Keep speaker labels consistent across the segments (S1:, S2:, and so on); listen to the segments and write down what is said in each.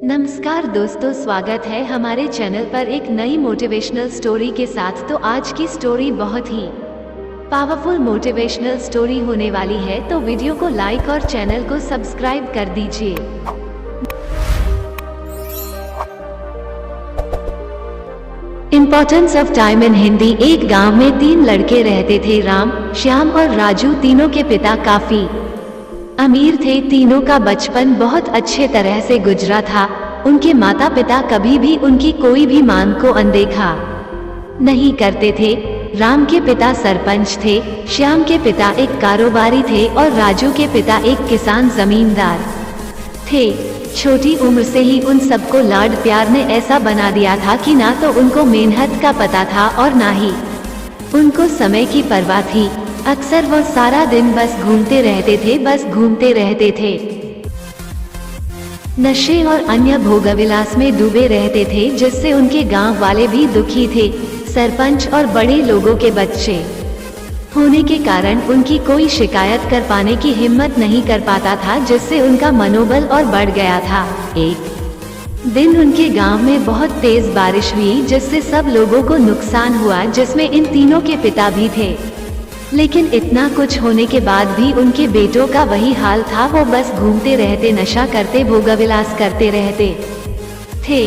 S1: नमस्कार दोस्तों, स्वागत है हमारे चैनल पर एक नई मोटिवेशनल स्टोरी के साथ। तो आज की स्टोरी बहुत ही पावरफुल मोटिवेशनल स्टोरी होने वाली है, तो वीडियो को लाइक और चैनल को सब्सक्राइब कर दीजिए। Importance of time in Hindi. एक गांव में 3 लड़के रहते थे, राम, श्याम और राजू। तीनों के पिता काफी अमीर थे। तीनों का बचपन बहुत अच्छे तरह से गुजरा था। उनके माता पिता कभी भी उनकी कोई भी मांग को अनदेखा नहीं करते थे। राम के पिता सरपंच थे, श्याम के पिता एक कारोबारी थे और राजू के पिता एक किसान जमींदार थे। छोटी उम्र से ही उन सबको लाड प्यार ने ऐसा बना दिया था कि ना तो उनको मेहनत का पता था और ना ही उनको समय की परवाह थी। अक्सर वो सारा दिन बस घूमते रहते थे। नशे और अन्य भोगविलास में डूबे रहते थे, जिससे उनके गांव वाले भी दुखी थे। सरपंच और बड़े लोगों के बच्चे होने के कारण उनकी कोई शिकायत कर पाने की हिम्मत नहीं कर पाता था, जिससे उनका मनोबल और बढ़ गया था। एक दिन उनके गांव में बहुत तेज बारिश हुई, जिससे सब लोगों को नुकसान हुआ, जिसमें इन तीनों के पिता भी थे। लेकिन इतना कुछ होने के बाद भी उनके बेटों का वही हाल था। वो बस घूमते रहते, नशा करते, भोगविलास करते रहते थे।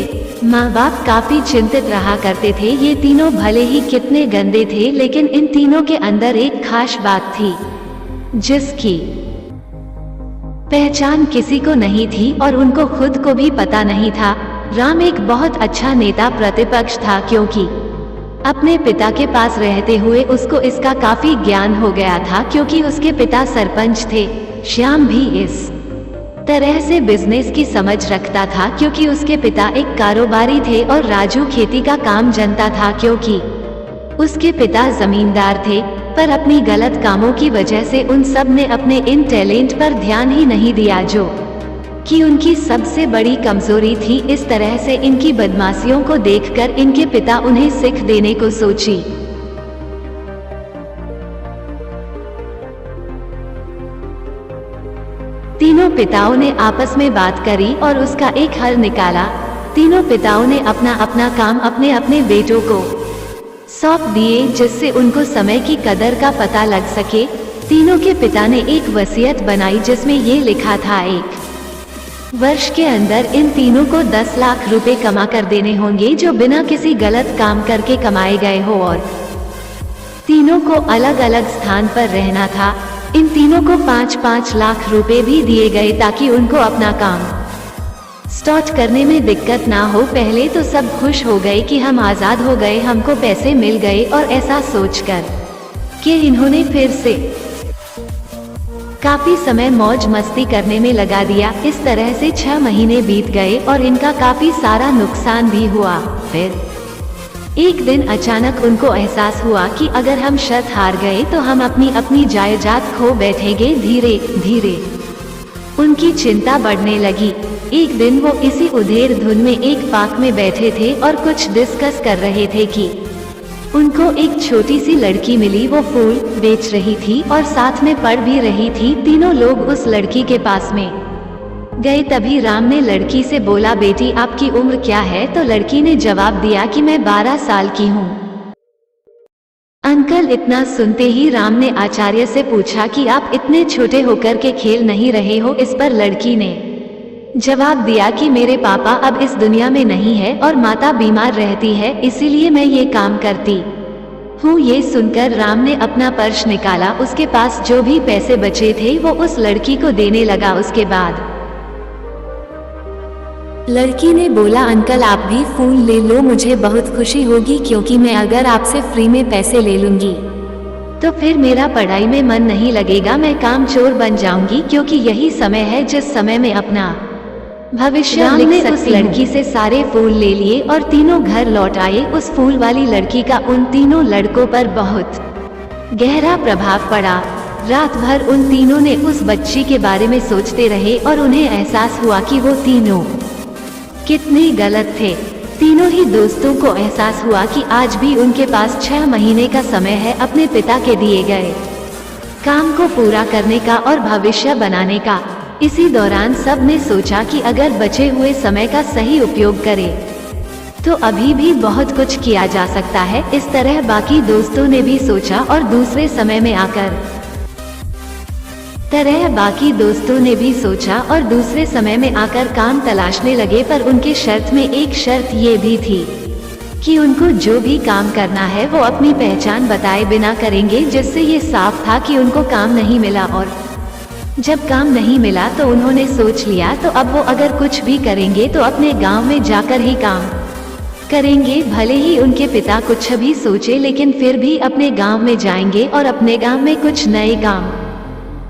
S1: माँ बाप काफी चिंतित रहा करते थे। ये तीनों भले ही कितने गंदे थे, लेकिन इन तीनों के अंदर एक खास बात थी जिसकी पहचान किसी को नहीं थी और उनको खुद को भी पता नहीं था। राम एक बहुत अच्छा नेता प्रतिपक्ष था, क्योंकि अपने पिता के पास रहते हुए उसको इसका काफी ज्ञान हो गया था, क्योंकि उसके पिता सरपंच थे। श्याम भी इस तरह से बिजनेस की समझ रखता था, क्योंकि उसके पिता एक कारोबारी थे। और राजू खेती का काम जानता था, क्योंकि उसके पिता जमींदार थे। पर अपनी गलत कामों की वजह से उन सब ने अपने इन टैलेंट पर ध्यान ही नहीं दिया, जो कि उनकी सबसे बड़ी कमजोरी थी। इस तरह से इनकी बदमाशियों को देखकर इनके पिता उन्हें सिख देने को सोची। तीनों पिताओं ने आपस में बात करी और उसका एक हल निकाला। तीनों पिताओं ने अपना अपना काम अपने अपने बेटों को सौंप दिए, जिससे उनको समय की कदर का पता लग सके। तीनों के पिता ने एक वसीयत बनाई, जिसमें ये लिखा था, एक वर्ष के अंदर इन तीनों को 10 लाख रुपए कमा कर देने होंगे, जो बिना किसी गलत काम करके कमाए गए हो। और तीनों को अलग अलग स्थान पर रहना था। इन तीनों को 5-5 लाख रुपए भी दिए गए, ताकि उनको अपना काम स्टार्ट करने में दिक्कत ना हो। पहले तो सब खुश हो गए कि हम आजाद हो गए, हमको पैसे मिल गए। और ऐसा सोचकर कि इन्होंने फिर से काफी समय मौज मस्ती करने में लगा दिया। इस तरह से 6 महीने बीत गए और इनका काफी सारा नुकसान भी हुआ। फिर एक दिन अचानक उनको एहसास हुआ कि अगर हम शर्त हार गए तो हम अपनी अपनी जायदाद खो बैठेंगे। धीरे धीरे उनकी चिंता बढ़ने लगी। एक दिन वो इसी उधेड़ धुन में एक पार्क में बैठे थे और कुछ डिस्कस कर रहे थे कि उनको एक छोटी सी लड़की मिली। वो फूल बेच रही थी और साथ में पढ़ भी रही थी। तीनों लोग उस लड़की के पास में गए। तभी राम ने लड़की से बोला, बेटी आपकी उम्र क्या है? तो लड़की ने जवाब दिया कि मैं 12 साल की हूँ। अंकल, इतना सुनते ही राम ने आचार्य से पूछा कि आप इतने छोटे होकर के खेल नहीं रहे हो? इस पर लड़की ने जवाब दिया कि मेरे पापा अब इस दुनिया में नहीं है और माता बीमार रहती है, इसीलिए मैं ये काम करती हूँ। ये सुनकर राम ने अपना पर्स निकाला। उसके पास जो भी पैसे बचे थे वो उस लड़की को देने लगा। उसके बाद लड़की ने बोला, अंकल आप भी फूल ले लो, मुझे बहुत खुशी होगी, क्योंकि मैं अगर आपसे फ्री में पैसे ले लूंगी तो फिर मेरा पढ़ाई में मन नहीं लगेगा, मैं काम चोर बन जाऊंगी, क्योंकि यही समय है जिस समय में अपना भविष्य राम ने उस लड़की से सारे फूल ले लिए और तीनों घर लौट आए। उस फूल वाली लड़की का उन तीनों लड़कों पर बहुत गहरा प्रभाव पड़ा। रात भर उन तीनों ने उस बच्ची के बारे में सोचते रहे और उन्हें एहसास हुआ कि वो तीनों कितने गलत थे। तीनों ही दोस्तों को एहसास हुआ कि आज भी उनके पास 6 महीने का समय है अपने पिता के दिए गए काम को पूरा करने का और भविष्य बनाने का। इसी दौरान सब ने सोचा कि अगर बचे हुए समय का सही उपयोग करें तो अभी भी बहुत कुछ किया जा सकता है। इस तरह बाकी दोस्तों ने भी सोचा और दूसरे समय में आकर काम तलाशने लगे। पर उनके शर्त में एक शर्त ये भी थी कि उनको जो भी काम करना है वो अपनी पहचान बताए बिना करेंगे, जिससे ये साफ था कि उनको काम नहीं मिला। और जब काम नहीं मिला तो उन्होंने सोच लिया तो अब वो अगर कुछ भी करेंगे तो अपने गांव में जाकर ही काम करेंगे। भले ही उनके पिता कुछ भी सोचे, लेकिन फिर भी अपने गांव में जाएंगे और अपने गांव में कुछ नए काम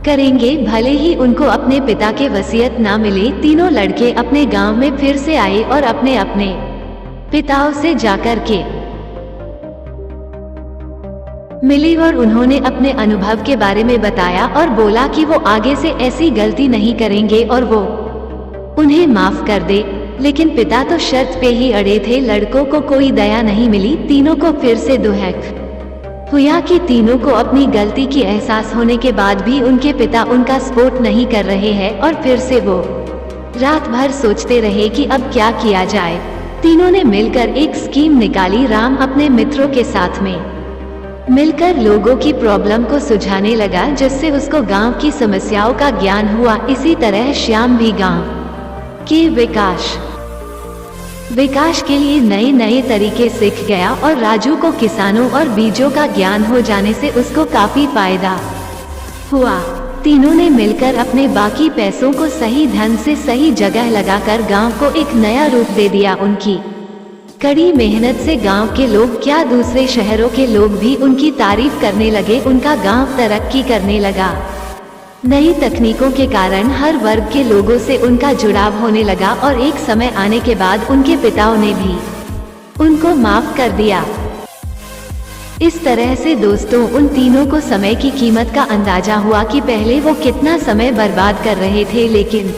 S1: करेंगे। भले ही उनको अपने पिता के वसीयत ना मिले। तीनों लड़के अपने गांव में फिर से आए और अपने अपने पिताओं से जाकर के मिली और उन्होंने अपने अनुभव के बारे में बताया और बोला कि वो आगे से ऐसी गलती नहीं करेंगे और वो उन्हें माफ कर दे। लेकिन पिता तो शर्त पे ही अड़े थे। लड़कों को कोई दया नहीं मिली। तीनों को फिर से दुहक हुआ कि तीनों को अपनी गलती की एहसास होने के बाद भी उनके पिता उनका सपोर्ट नहीं कर रहे हैं। और फिर से वो रात भर सोचते रहे कि अब क्या किया जाए। तीनों ने मिलकर एक स्कीम निकाली। राम अपने मित्रों के साथ में मिलकर लोगों की प्रॉब्लम को सुलझाने लगा, जिससे उसको गांव की समस्याओं का ज्ञान हुआ। इसी तरह श्याम भी गांव के विकास के लिए नए नए तरीके सीख गया और राजू को किसानों और बीजों का ज्ञान हो जाने से उसको काफी फायदा हुआ। तीनों ने मिलकर अपने बाकी पैसों को सही ढंग से सही जगह लगाकर गांव को एक नया रूप दे दिया। उनकी कड़ी मेहनत से गांव के लोग क्या दूसरे शहरों के लोग भी उनकी तारीफ करने लगे। उनका गांव तरक्की करने लगा। नई तकनीकों के कारण हर वर्ग के लोगों से उनका जुड़ाव होने लगा और एक समय आने के बाद उनके पिताओं ने भी उनको माफ कर दिया। इस तरह से दोस्तों, उन तीनों को समय की कीमत का अंदाजा हुआ कि पहले वो कितना समय बर्बाद कर रहे थे, लेकिन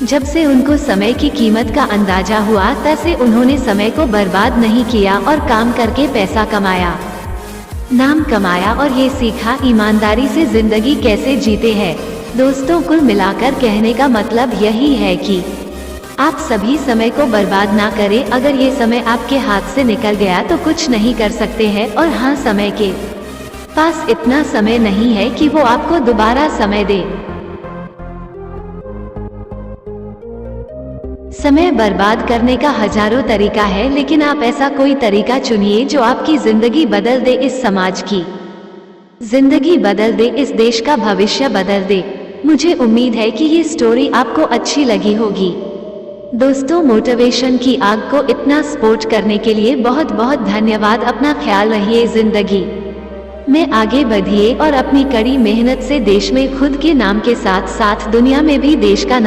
S1: जब से उनको समय की कीमत का अंदाजा हुआ तब से उन्होंने समय को बर्बाद नहीं किया और काम करके पैसा कमाया, नाम कमाया और ये सीखा ईमानदारी से जिंदगी कैसे जीते हैं। दोस्तों, कुल मिलाकर कहने का मतलब यही है कि आप सभी समय को बर्बाद ना करें। अगर ये समय आपके हाथ से निकल गया तो कुछ नहीं कर सकते हैं। और हाँ, समय के पास इतना समय नहीं है कि वो आपको दोबारा समय दे। समय बर्बाद करने का हजारों तरीका है, लेकिन आप ऐसा कोई तरीका चुनिए जो आपकी जिंदगी बदल दे, इस समाज की जिंदगी बदल दे, इस देश का भविष्य बदल दे। मुझे उम्मीद है कि ये स्टोरी आपको अच्छी लगी होगी। दोस्तों, मोटिवेशन की आग को इतना सपोर्ट करने के लिए बहुत बहुत धन्यवाद। अपना ख्याल रखिए, जिंदगी में आगे बढ़िए और अपनी कड़ी मेहनत से देश में खुद के नाम के साथ साथ दुनिया में भी देश का